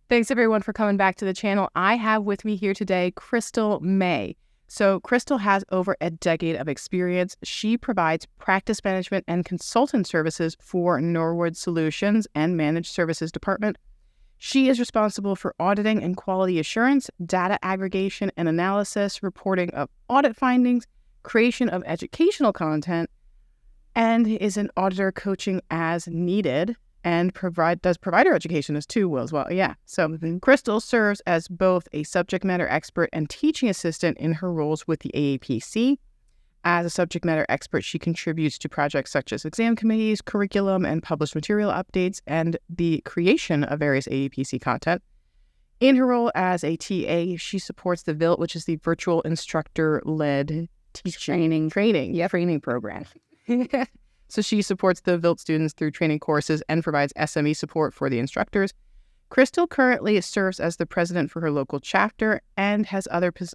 Thanks everyone for coming back to the channel. I have with me here today Crystal May. So Crystal has over a decade of experience. She provides practice management and consultant services for Norwood Solutions and Managed Services Department. She is responsible for auditing and quality assurance, data aggregation and analysis, reporting of audit findings, creation of educational content, and is an auditor coaching as needed, and does provider education as well. Yeah. So Crystal serves as both a subject matter expert and teaching assistant in her roles with the AAPC. As a subject matter expert, she contributes to projects such as exam committees, curriculum, and published material updates, and the creation of various AAPC content. In her role as a TA, she supports the VILT, which is the Virtual Instructor-Led Training Program. So she supports the VILT students through training courses and provides SME support for the instructors. Crystal currently serves as the president for her local chapter and has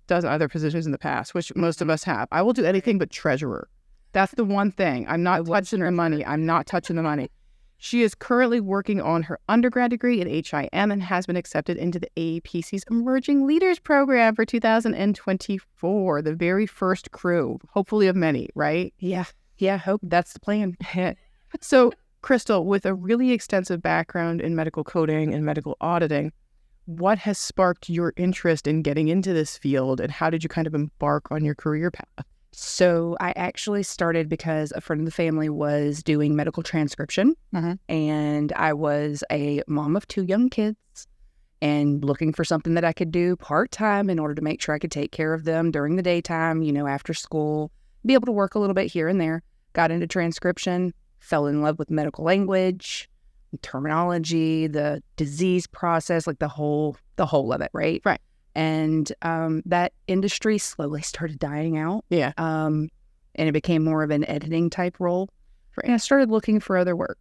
done other positions in the past, which most of us have. I will do anything but treasurer. That's the one thing. I'm not touching the money. She is currently working on her undergrad degree in HIM and has been accepted into the AAPC's Emerging Leaders Program for 2024, the very first crew, hopefully of many, right? Yeah, hope that's the plan. So, Crystal, with a really extensive background in medical coding and medical auditing, what has sparked your interest in getting into this field, and how did you kind of embark on your career path? So I actually started because a friend of the family was doing medical transcription, and I was a mom of 2 young kids and looking for something that I could do part-time in order to make sure I could take care of them during the daytime, after school, be able to work a little bit here and there. Got into transcription, fell in love with medical language, terminology, the disease process, like the whole of it, right? Right. And that industry slowly started dying out. Yeah. And it became more of an editing type role. Right. And I started looking for other work.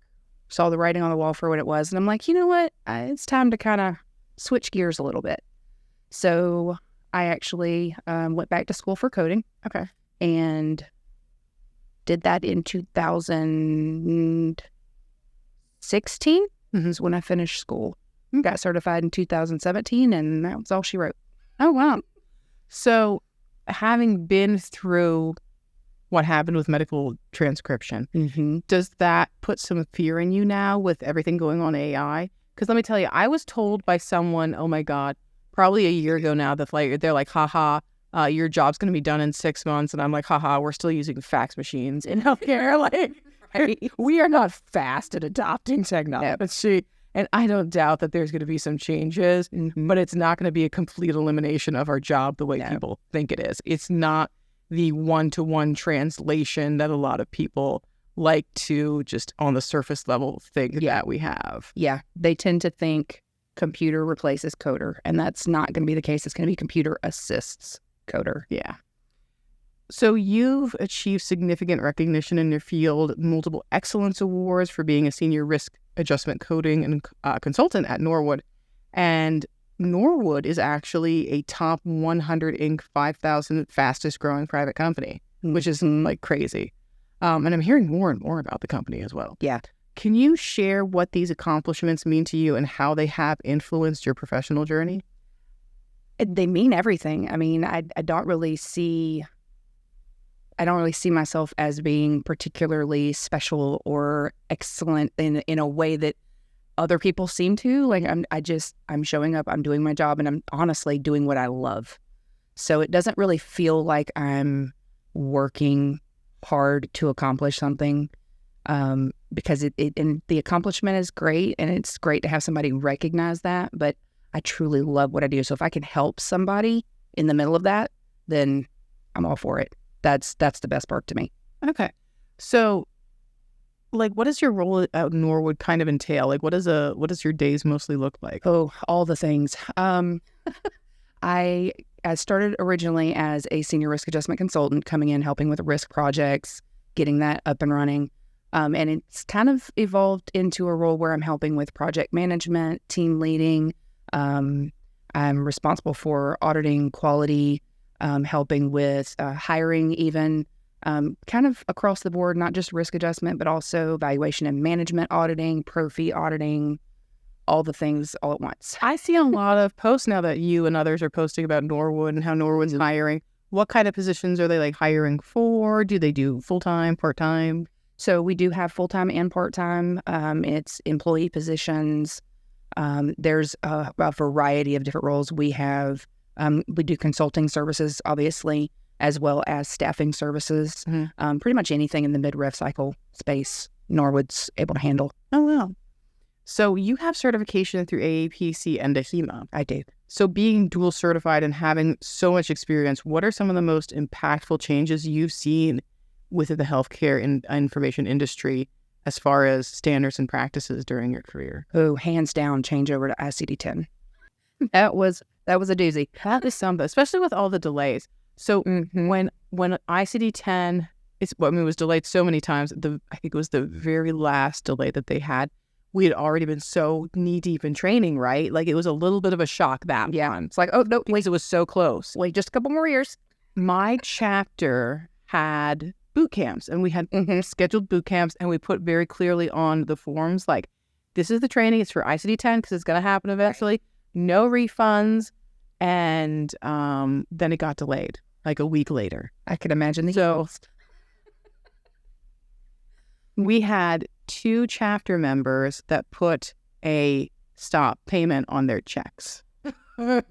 Saw the writing on the wall for what it was. And I'm like, you know what? It's time to kind of switch gears a little bit. So I actually went back to school for coding. Okay. And did that in 2016 is when I finished school. Got certified in 2017, and that was all she wrote. Oh, wow. So having been through what happened with medical transcription, does that put some fear in you now with everything going on AI? Because let me tell you, I was told by someone, oh my God, probably a year ago now, that they're like, haha, your job's going to be done in 6 months. And I'm like, haha, we're still using fax machines in healthcare. Right. We are not fast at adopting technology. And I don't doubt that there's going to be some changes, but it's not going to be a complete elimination of our job the way people think it is. It's not the one-to-one translation that a lot of people like to just on the surface level think that we have. Yeah, they tend to think computer replaces coder, and that's not going to be the case. It's going to be computer assists coder. Yeah. So you've achieved significant recognition in your field, multiple excellence awards for being a senior risk adjustment coding and consultant at Norwood. And Norwood is actually a top 100 Inc. 5,000 fastest growing private company, which is like crazy. And I'm hearing more and more about the company as well. Yeah. Can you share what these accomplishments mean to you and how they have influenced your professional journey? They mean everything. I mean, I don't really see myself as being particularly special or excellent in a way that other people seem to. Like I'm showing up, I'm doing my job, and I'm honestly doing what I love. So it doesn't really feel like I'm working hard to accomplish something, because and the accomplishment is great, and it's great to have somebody recognize that, but I truly love what I do. So if I can help somebody in the middle of that, then I'm all for it. That's the best part to me. Okay. So like, what does your role at Norwood kind of entail? Like, what does your days mostly look like? Oh, all the things. I started originally as a senior risk adjustment consultant, coming in, helping with risk projects, getting that up and running. And it's kind of evolved into a role where I'm helping with project management, team leading. I'm responsible for auditing quality, helping with hiring even, kind of across the board, not just risk adjustment, but also valuation and management auditing, pro fee auditing, all the things all at once. I see a lot of posts now that you and others are posting about Norwood and how Norwood's hiring. What kind of positions are they like hiring for? Do they do full-time, part-time? So we do have full-time and part-time. It's employee positions. There's a variety of different roles. We do consulting services, obviously, as well as staffing services. Pretty much anything in the mid-rev cycle space, Norwood's able to handle. Oh, wow. So you have certification through AAPC and AHIMA. I do. So being dual certified and having so much experience, what are some of the most impactful changes you've seen within the healthcare and information industry as far as standards and practices during your career? Oh, hands down, change over to ICD-10. That was a doozy. That is something, especially with all the delays. So when ICD-10, it was delayed so many times. I think it was the very last delay that they had. We had already been so knee deep in training, right? Like it was a little bit of a shock that time. It's like, oh no, Because it was so close. wait just a couple more years. My chapter had boot camps, and we had scheduled boot camps, and we put very clearly on the forms, like, this is the training. It's for ICD-10 because it's going to happen eventually. No refunds. And then it got delayed like a week later. I can imagine the So we had 2 chapter members that put a stop payment on their checks. Ooh.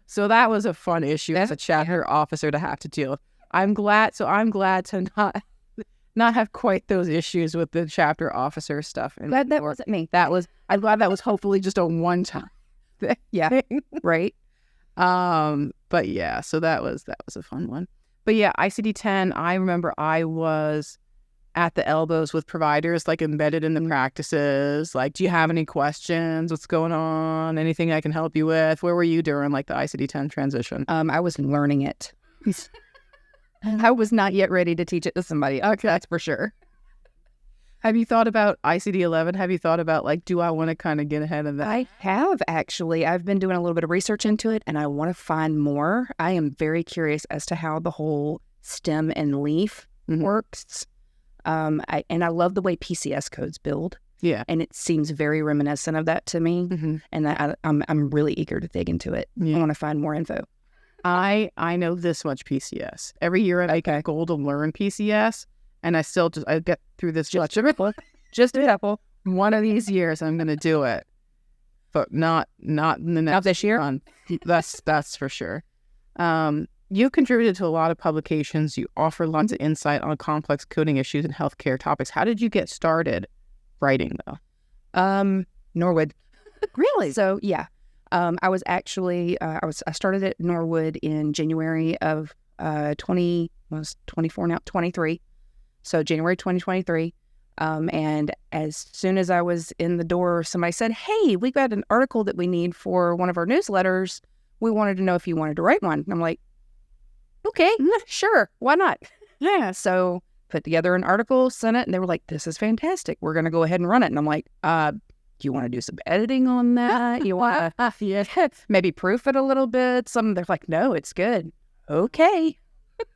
So that was a fun issue as a chapter officer to have to deal with. I'm glad to not have quite those issues with the chapter officer stuff. Glad that wasn't me. I'm glad that was hopefully just a one-time thing. Yeah, right. But yeah, so that was a fun one. But yeah, ICD-10, I remember I was at the elbows with providers, like embedded in the practices. Like, do you have any questions? What's going on? Anything I can help you with? Where were you during like the ICD-10 transition? I was learning it. I was not yet ready to teach it to somebody. Okay, that's for sure. Have you thought about ICD-11? Have you thought about like, do I want to kind of get ahead of that? I have actually. I've been doing a little bit of research into it, and I want to find more. I am very curious as to how the whole stem and leaf works. I love the way PCS codes build. Yeah, and it seems very reminiscent of that to me. And I'm really eager to dig into it. I want to find more info. I know this much PCS. Every year I make a goal to learn PCS, and I get through this much of it. Just a couple. One of these years I'm going to do it, but not in the next. Not this year. Month. That's for sure. You contributed to a lot of publications. You offer lots of insight on complex coding issues and healthcare topics. How did you get started writing, though? Norwood. Really? So yeah, I was actually I started at Norwood in January of 23. So January 2023. And as soon as I was in the door, somebody said, "Hey, we got an article that we need for one of our newsletters. We wanted to know if you wanted to write one." And I'm like, okay, sure, why not? Yeah. So put together an article, sent it, and they were like, "This is fantastic. We're going to go ahead and run it." And I'm like, do you want to do some editing on that? You want to maybe proof it a little bit? They're like, "No, it's good." Okay.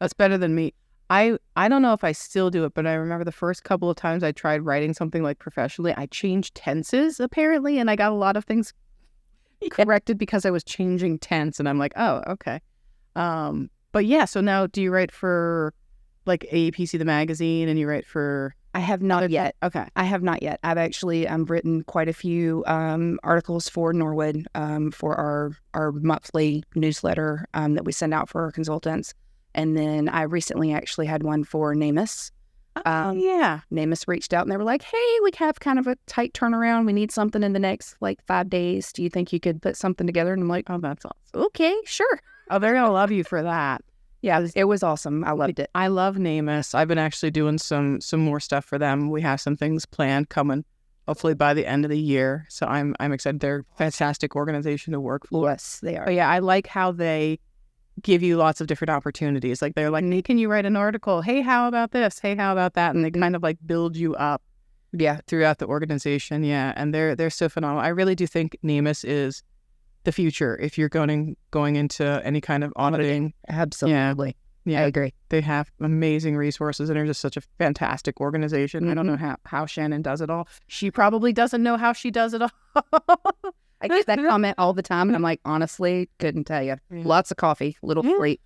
That's better than me. I don't know if I still do it, but I remember the first couple of times I tried writing something like professionally, I changed tenses apparently, and I got a lot of things corrected because I was changing tense, and I'm like, oh, okay. But yeah, so now do you write for like AAPC the magazine, and you write for... I have not yet. Okay. I have not yet. I've written quite a few articles for Norwood for our monthly newsletter that we send out for our consultants. And then I recently actually had one for NAMUS. Yeah. NAMUS reached out and they were like, "Hey, we have kind of a tight turnaround. We need something in the next 5 days. Do you think you could put something together?" And I'm like, Oh, that's awesome. okay, sure. Oh, they're going to love you for that. Yeah, it was awesome. I loved it. I love NAMUS. I've been actually doing some more stuff for them. We have some things planned coming, hopefully by the end of the year. So I'm excited. They're a fantastic organization to work for. Yes, they are. But yeah, I like how they give you lots of different opportunities. Like they're like, "Hey, can you write an article? Hey, how about this? Hey, how about that?" And they kind of like build you up throughout the organization. Yeah, and they're so phenomenal. I really do think NAMUS is the future if you're going into any kind of auditing. Absolutely. Yeah, I agree. they have amazing resources, and they're just such a fantastic organization. I don't know how Shannon does it all. She probably doesn't know how she does it all. I get that comment all the time, and I'm like, honestly, couldn't tell you. Lots of coffee, little sleep.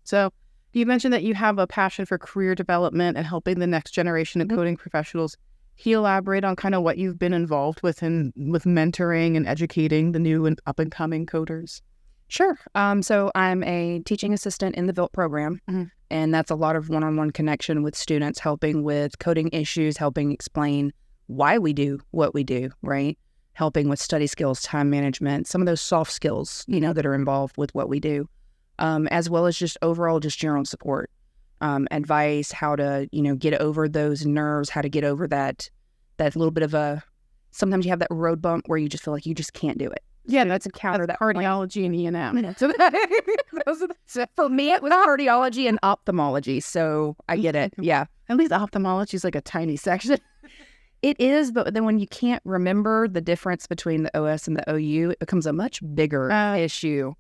So you mentioned that you have a passion for career development and helping the next generation of coding professionals. Can you elaborate on kind of what you've been involved with with mentoring and educating the new and up-and-coming coders? Sure. So I'm a teaching assistant in the VILT program, and that's a lot of one-on-one connection with students, helping with coding issues, helping explain why we do what we do, right? Helping with study skills, time management, some of those soft skills, that are involved with what we do, as well as just overall just general support, advice, how to, get over those nerves, how to get over that little bit of sometimes you have that road bump where you just feel like you just can't do it. Yeah, that's that cardiology and E&M. So for me, it was cardiology and ophthalmology. So I get it. Yeah. At least ophthalmology is like a tiny section. It is, but then when you can't remember the difference between the OS and the OU, it becomes a much bigger issue.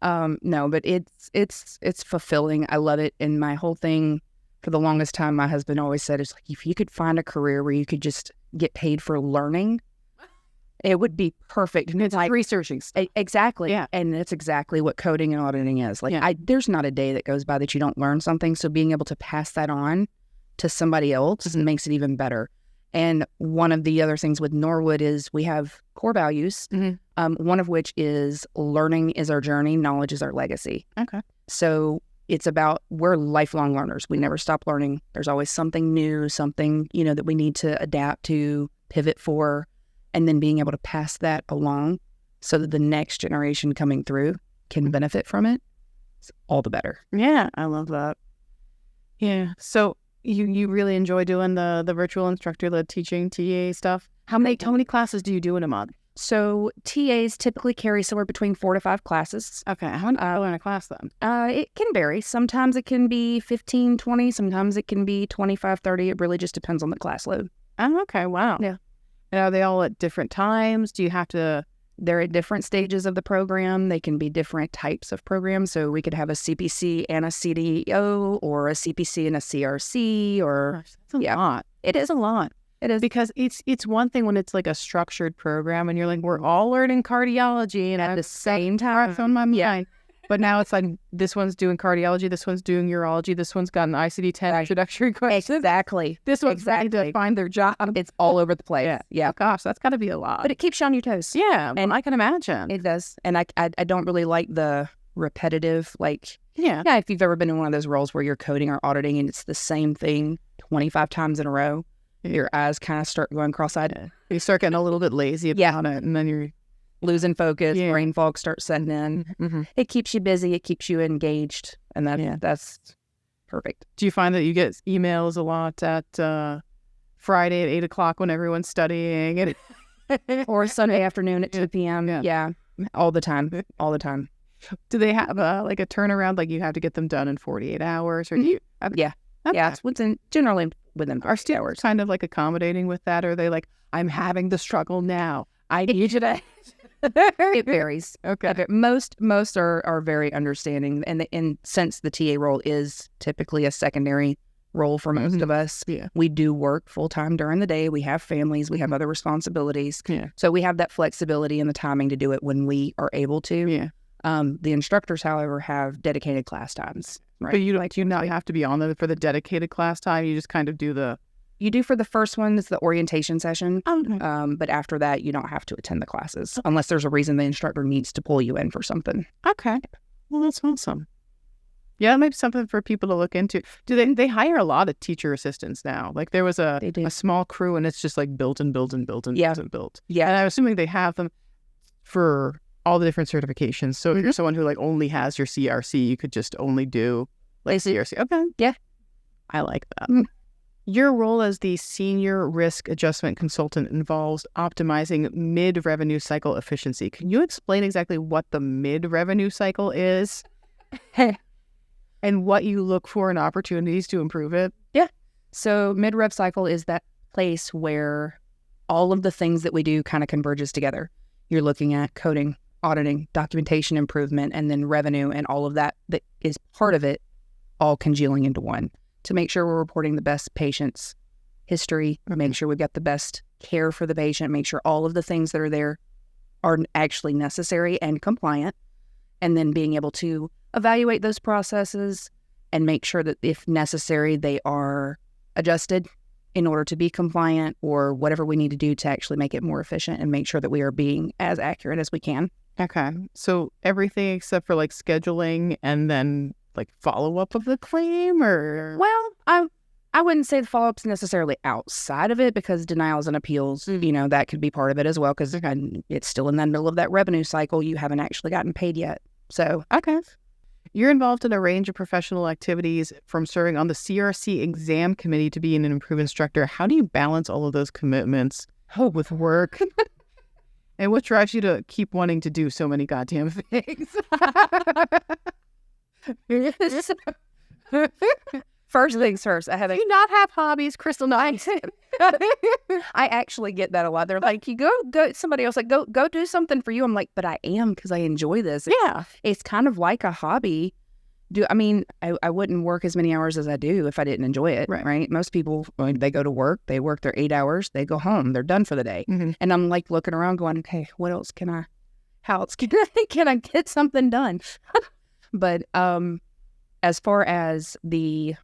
No, but it's fulfilling. I love it. And my whole thing for the longest time, my husband always said, it's like, if you could find a career where you could just get paid for learning, it would be perfect. And it's like researching stuff. Exactly. Yeah. And that's exactly what coding and auditing is. Like, there's not a day that goes by that you don't learn something. So being able to pass that on to somebody else makes it even better. And one of the other things with Norwood is we have core values, one of which is learning is our journey, knowledge is our legacy. Okay. So it's about, we're lifelong learners. We never stop learning. There's always something new, something, that we need to adapt to, pivot for, and then being able to pass that along so that the next generation coming through can benefit from it. It's all the better. Yeah, I love that. Yeah. So you really enjoy doing the virtual instructor, the teaching TA stuff. How many classes do you do in a month? So TAs typically carry somewhere between 4 to 5 classes. Okay. How many people in a class then? It can vary. Sometimes it can be 15, 20. Sometimes it can be 25, 30. It really just depends on the class load. Oh, okay. Wow. Yeah. And are they all at different times? Do you have to... They're at different stages of the program. They can be different types of programs. So we could have a CPC and a CDO, or a CPC and a CRC, or... Gosh, that's a lot. It is a lot. It is. Because it's one thing when it's like a structured program and you're like, we're all learning cardiology and at the same time. It's on my mind. But now it's like, this one's doing cardiology, this one's doing urology, this one's got an ICD-10 introductory question. Exactly. This one's trying to find their job. It's all over the place. Yeah. Oh, gosh, that's got to be a lot. But it keeps you on your toes. Yeah, and I can imagine. It does. And I don't really like the repetitive, like, yeah, if you've ever been in one of those roles where you're coding or auditing and it's the same thing 25 times in a row, your eyes kind of start going cross-eyed. You start getting a little bit lazy about it, and then you're losing focus, brain fog starts setting in. It keeps you busy, it keeps you engaged, and that's perfect. Do you find that you get emails a lot at Friday at 8 o'clock when everyone's studying? Or Sunday afternoon at 2 p.m.? Yeah, all the time. Do they have a turnaround, like you have to get them done in 48 hours? Or do you? Yeah, it's generally within 48 Are students hours. Kind of like accommodating with that? Or are they like, I'm having the struggle now, I need you to... It varies. Okay. Most are very understanding, and since the TA role is typically a secondary role for most of us, we do work full time during the day. We have families, we have other responsibilities, so we have that flexibility and the timing to do it when we are able to. Yeah. The instructors, however, have dedicated class times. Right? But you not have to be on for the dedicated class time. You just kind of do the... You do for the first one, it's the orientation session. But after that, you don't have to attend the classes unless there's a reason the instructor needs to pull you in for something. Okay. Well, that's awesome. Yeah, that might be something for people to look into. Do they hire a lot of teacher assistants now? Like there was a small crew and it's just like built and built and built and built and built. Yeah. And I'm assuming they have them for all the different certifications. So if you're someone who like only has your CRC, you could just only do like CRC. Okay. Yeah. I like that. Your role as the senior risk adjustment consultant involves optimizing mid-revenue cycle efficiency. Can you explain exactly what the mid-revenue cycle is and what you look for in opportunities to improve it? Yeah. So mid-rev cycle is that place where all of the things that we do kind of converges together. You're looking at coding, auditing, documentation improvement, and then revenue and all of that is part of it all congealing into one to make sure we're reporting the best patient's history, make sure we've got the best care for the patient, make sure all of the things that are there are actually necessary and compliant, and then being able to evaluate those processes and make sure that if necessary, they are adjusted in order to be compliant or whatever we need to do to actually make it more efficient and make sure that we are being as accurate as we can. Okay. So everything except for like scheduling and then like follow-up of the claim, or? Well, I wouldn't say the follow-up's necessarily outside of it, because denials and appeals, that could be part of it as well, because it's still in the middle of that revenue cycle. You haven't actually gotten paid yet. So, okay. You're involved in a range of professional activities, from serving on the CRC exam committee to being an improved instructor. How do you balance all of those commitments with work? And what drives you to keep wanting to do so many goddamn things? First things first, Do you not have hobbies, Crystal? No, I actually get that a lot. They're like, you go, somebody else like, go do something for you. I'm like, but I am, because I enjoy this. Yeah. It's kind of like a hobby. I wouldn't work as many hours as I do if I didn't enjoy it, right? Most people, they go to work, they work their 8 hours, they go home, they're done for the day. Mm-hmm. And I'm like looking around going, okay, how else can I get something done? But as far as the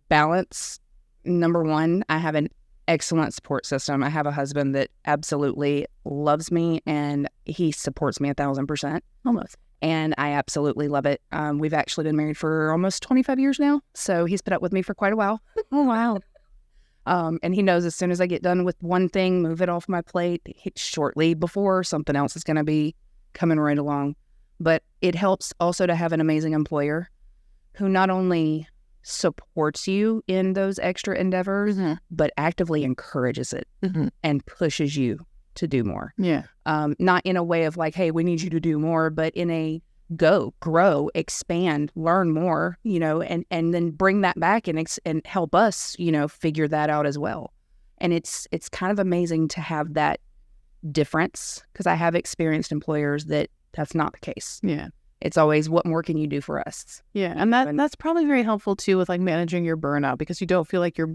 balance, number one, I have an excellent support system. I have a husband that absolutely loves me, and he supports me 1,000%. Almost. And I absolutely love it. We've actually been married for almost 25 years now, so he's put up with me for quite a while. Oh, wow. And he knows as soon as I get done with one thing, move it off my plate shortly before something else is going to be coming right along. But it helps also to have an amazing employer who not only supports you in those extra endeavors, but actively encourages it and pushes you to do more. Yeah. Not in a way of like, hey, we need you to do more, but in a go, grow, expand, learn more, and then bring that back and help us, figure that out as well. And it's kind of amazing to have that difference, because I have experienced employers that's not the case. Yeah. It's always, what more can you do for us? Yeah, and that's probably very helpful too with like managing your burnout, because you don't feel like you're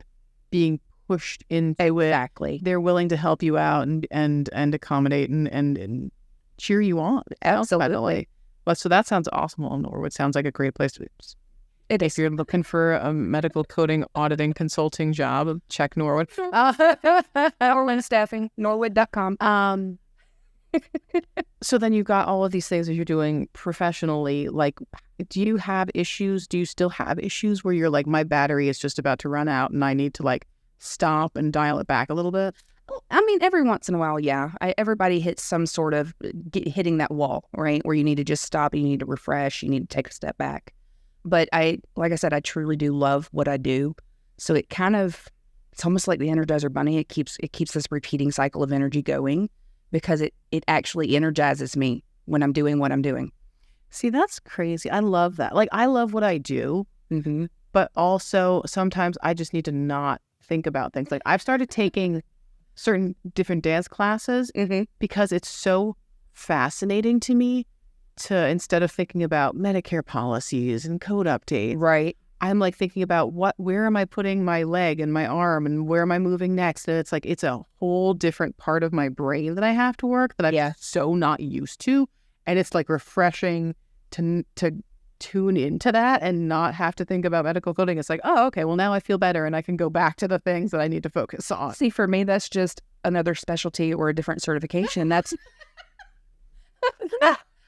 being pushed into it. Exactly. They're willing to help you out and accommodate and cheer you on. Absolutely. Well, so that sounds awesome. Well, Norwood sounds like a great place to be. It is. If you're looking for a medical coding, auditing, consulting job, check Norwood. Norwood staffing, norwood.com. So then you got all of these things that you're doing professionally. Like, do you have issues? Do you still have issues where you're like, my battery is just about to run out and I need to like stop and dial it back a little bit? I mean, every once in a while, yeah. Everybody hits some sort of hitting that wall, right? Where you need to just stop, you need to refresh, you need to take a step back. But like I said, I truly do love what I do. So it's almost like the Energizer Bunny. It keeps this repeating cycle of energy going, because it actually energizes me when I'm doing what I'm doing. See, that's crazy. I love that. Like, I love what I do, but also sometimes I just need to not think about things. Like, I've started taking certain different dance classes because it's so fascinating to me to, instead of thinking about Medicare policies and code updates, right? I'm like thinking about where am I putting my leg and my arm and where am I moving next? And it's like, it's a whole different part of my brain that I have to work that I'm so not used to. And it's like refreshing to tune into that and not have to think about medical coding. It's like, oh, okay, well now I feel better and I can go back to the things that I need to focus on. See, for me, that's just another specialty or a different certification. That's,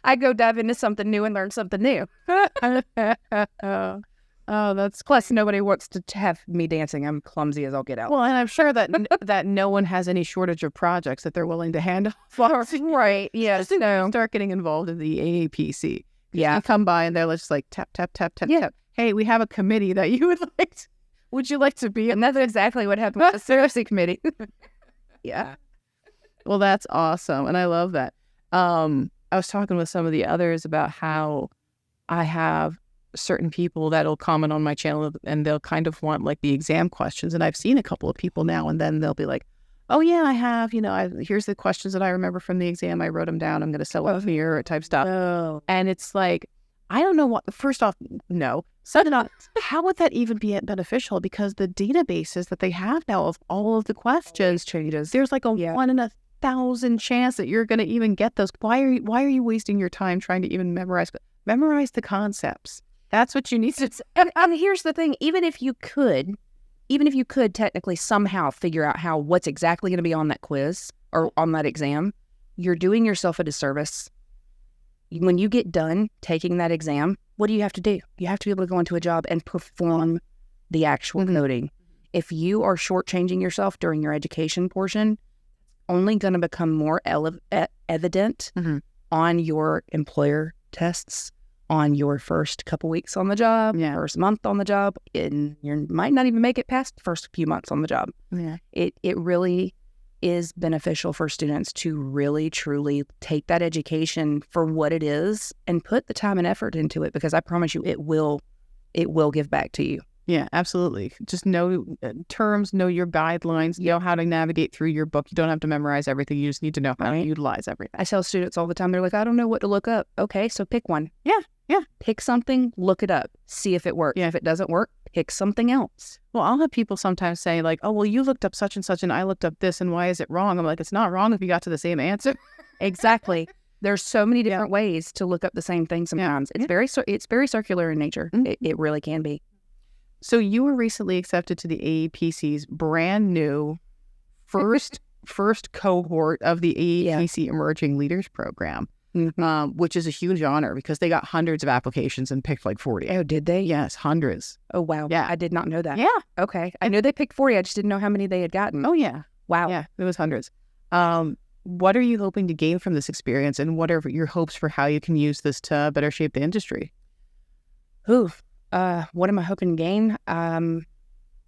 I go dive into something new and learn something new. Oh, that's plus nobody wants to have me dancing. I'm clumsy as I'll get out. Well, and I'm sure that that no one has any shortage of projects that they're willing to hand off. Right? Yes. No. Start getting involved in the AAPC. Yeah. You come by and they're just like tap tap tap tap tap. Hey, we have a committee that you would you like to be? And that's exactly what happened with the CRC committee. Yeah. Well, that's awesome, and I love that. I was talking with some of the others about how I have certain people that'll comment on my channel and they'll kind of want like the exam questions. And I've seen a couple of people now and then they'll be like, oh yeah, I have, here's the questions that I remember from the exam. I wrote them down. I'm going to sell it here type stuff. Oh. And it's like, I don't know what, first off, no, So how would that even be beneficial? Because the databases that they have now of all of the questions changes. there's like a 1 in 1,000 chance that you're going to even get those. Why are you wasting your time trying to even memorize the concepts? That's what you need to. And here's the thing: even if you could technically somehow figure out what's exactly going to be on that quiz or on that exam, you're doing yourself a disservice. When you get done taking that exam, what do you have to do? You have to be able to go into a job and perform the actual coding. If you are shortchanging yourself during your education portion, only going to become more evident on your employer tests, on your first couple weeks on the job, first month on the job, and you might not even make it past the first few months on the job. Yeah. It really is beneficial for students to really, truly take that education for what it is and put the time and effort into it, because I promise you it will give back to you. Yeah, absolutely. Just know terms, know your guidelines, know how to navigate through your book. You don't have to memorize everything. You just need to know how to utilize everything. I tell students all the time, they're like, I don't know what to look up. Okay, so pick one. Yeah. Pick something, look it up, see if it works. Yeah. If it doesn't work, pick something else. Well, I'll have people sometimes say like, oh, well, you looked up such and such and I looked up this and why is it wrong? I'm like, it's not wrong if you got to the same answer. Exactly. There's so many different ways to look up the same thing sometimes. It's very circular in nature. It really can be. So you were recently accepted to the AEPC's brand new first cohort of the AEPC Emerging Leaders Program, which is a huge honor because they got hundreds of applications and picked like 40. Oh, did they? Yes, hundreds. Oh, wow. Yeah. I did not know that. Yeah. Okay. I knew they picked 40. I just didn't know how many they had gotten. Oh, yeah. Wow. Yeah, it was hundreds. What are you hoping to gain from this experience, and what are your hopes for how you can use this to better shape the industry? What am I hoping to gain?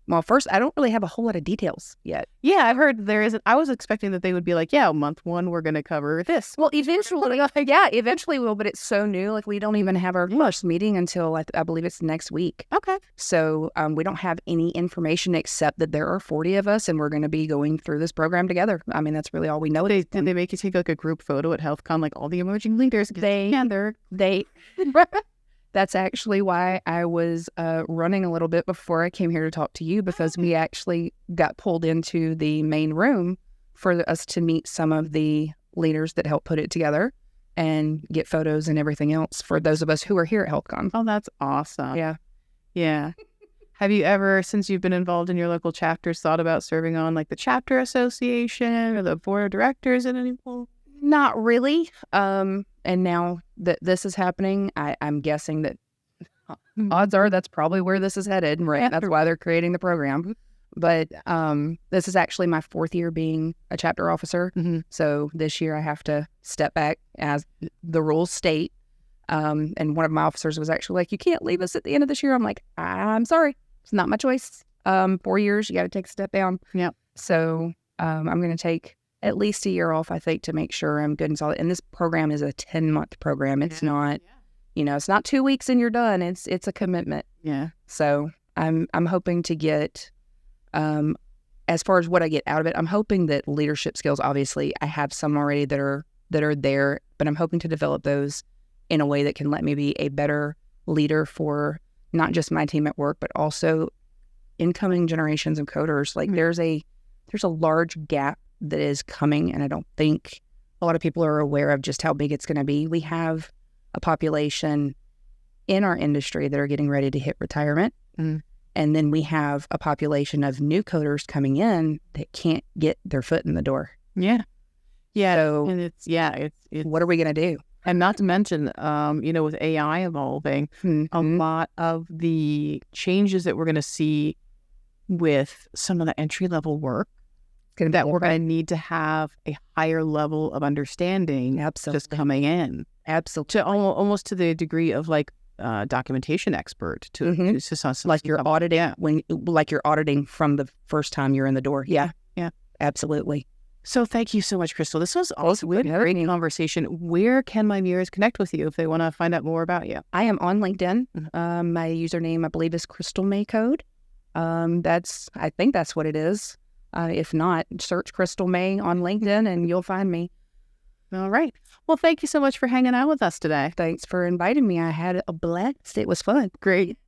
Well, first, I don't really have a whole lot of details yet. Yeah, I've heard I was expecting that they would be like, month 1, we're going to cover this. Well, eventually we'll, but it's so new. Like, we don't even have our first meeting until I believe it's next week. Okay. So we don't have any information except that there are 40 of us and we're going to be going through this program together. I mean, that's really all we know. Did they make you take like a group photo at HealthCon, like all the emerging leaders together? That's actually why I was running a little bit before I came here to talk to you, because we actually got pulled into the main room for us to meet some of the leaders that helped put it together and get photos and everything else for those of us who are here at HealthCon. Oh, that's awesome. Yeah. Yeah. Have you ever, since you've been involved in your local chapters, thought about serving on like the chapter association or the board of directors at any point? Not really. And now that this is happening, I'm guessing that odds are that's probably where this is headed, right? That's why they're creating the program. But this is actually my 4th year being a chapter officer. So this year I have to step back as the rules state. And one of my officers was actually like, you can't leave us at the end of this year. I'm like, I'm sorry. It's not my choice. 4 years, you got to take a step down. Yeah. So I'm going to take at least a year off, I think, to make sure I'm good and solid. And this program is a 10-month program. It's not, it's not 2 weeks and you're done. It's a commitment. Yeah. So I'm hoping to get, as far as what I get out of it, I'm hoping that leadership skills, obviously, I have some already that are there, but I'm hoping to develop those in a way that can let me be a better leader for not just my team at work, but also incoming generations of coders. Like there's a large gap that is coming, and I don't think a lot of people are aware of just how big it's going to be. We have a population in our industry that are getting ready to hit retirement, and then we have a population of new coders coming in that can't get their foot in the door. Yeah. So, and it's what are we going to do? And not to mention, with AI evolving, a lot of the changes that we're going to see with some of the entry-level work, that we're going to need to have a higher level of understanding. Absolutely. Just coming in. Absolutely. To almost to the degree of like documentation expert to like you're auditing you're auditing from the first time you're in the door. Yeah. Absolutely. So thank you so much, Crystal. This was awesome. We had a great conversation. Where can my viewers connect with you if they want to find out more about you? I am on LinkedIn. My username, I believe, is Crystal May Code. I think that's what it is. If not, search Crystal May on LinkedIn and you'll find me. All right. Well, thank you so much for hanging out with us today. Thanks for inviting me. I had a blast. It was fun. Great.